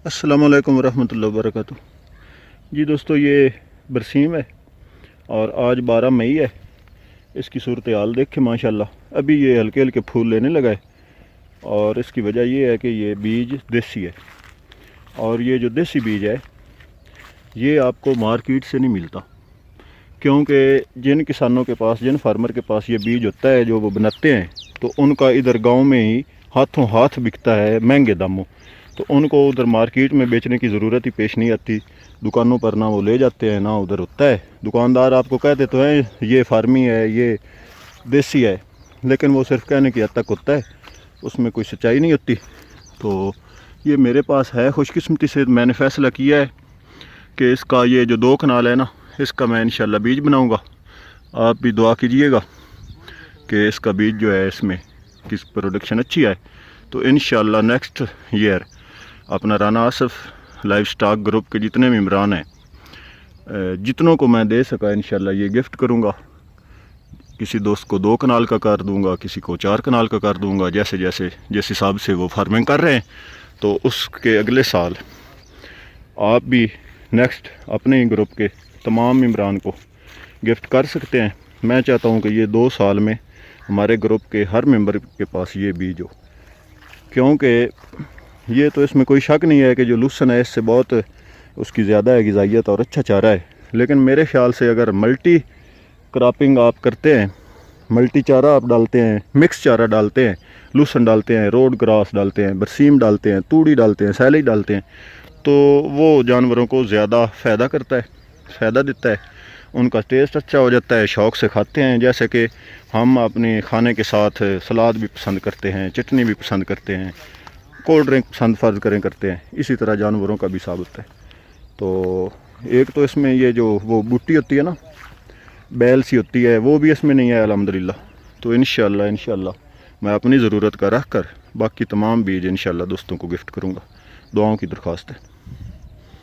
अस्सलाम वालेकुम वरहमतुल्लाहि वबरकातुह। जी दोस्तों, ये बरसीम है और आज 12 मई है। इसकी सूरत हाल देखें माशाल्लाह, अभी ये हल्के हल्के फूल लेने लगा है और इसकी वजह ये है कि ये बीज देसी है। और ये जो देसी बीज है ये आपको मार्केट से नहीं मिलता, क्योंकि जिन किसानों के पास, जिन फार्मर के पास ये बीज होता है जो वो बनाते हैं, तो उनका इधर गांव में ही हाथों हाथ बिकता है महंगे दामों। तो उनको उधर मार्केट में बेचने की ज़रूरत ही पेश नहीं आती। दुकानों पर ना वो ले जाते हैं ना उधर होता है। दुकानदार आपको कहते तो हैं ये फार्मी है, ये देसी है, लेकिन वो सिर्फ कहने की हद तक होता है, उसमें कोई सच्चाई नहीं होती। तो ये मेरे पास है, खुशकिस्मती से मैंने फ़ैसला किया है कि इसका ये जो 2 कनाल है ना, इसका मैं इंशाल्लाह बीज बनाऊँगा। आप भी दुआ कीजिएगा कि इसका बीज जो है इसमें किस प्रोडक्शन अच्छी आए। तो इंशाल्लाह नेक्स्ट ईयर अपना Rana Asif life stock group के जितने मेम्बरान हैं, जितनों को मैं दे सका इंशाल्लाह ये गिफ्ट करूँगा। किसी दोस्त को 2 कनाल का कर दूँगा, किसी को 4 कनाल का कर दूँगा, जैसे जैसे जिस हिसाब से वो फार्मिंग कर रहे हैं। तो उसके अगले साल आप भी नेक्स्ट अपने ही ग्रुप के तमाम मेम्बरान को गिफ्ट कर सकते हैं। मैं चाहता हूँ कि ये 2 साल में हमारे ग्रुप के हर मेंबर के पास ये बीज हो, क्योंकि ये तो इसमें कोई शक नहीं है कि जो लूसन है इससे बहुत उसकी ज़्यादा है ग़िज़ाइयत और अच्छा चारा है। लेकिन मेरे ख्याल से अगर मल्टी क्रॉपिंग आप करते हैं, मल्टी चारा आप डालते हैं, मिक्स चारा डालते हैं, लूसन डालते हैं, रोड ग्रास डालते हैं, बरसीम डालते हैं, तूड़ी डालते हैं, सैली डालते हैं, तो वो जानवरों को ज़्यादा फ़ायदा करता है, फ़ायदा देता है। उनका टेस्ट अच्छा हो जाता है, शौक़ से खाते हैं। जैसे कि हम अपने खाने के साथ सलाद भी पसंद करते हैं, चटनी भी पसंद करते हैं, कोल्ड ड्रिंक पसंद फ़र्ज करें करते हैं, इसी तरह जानवरों का भी साबित है। तो एक तो इसमें ये जो वो बूटी होती है ना, बैल सी होती है, वो भी इसमें नहीं है अल्हम्दुलिल्लाह। तो इंशाल्लाह मैं अपनी ज़रूरत का रख कर बाकी तमाम बीज इंशाल्लाह दोस्तों को गिफ्ट करूँगा। दुआओं की दरख्वास्त है।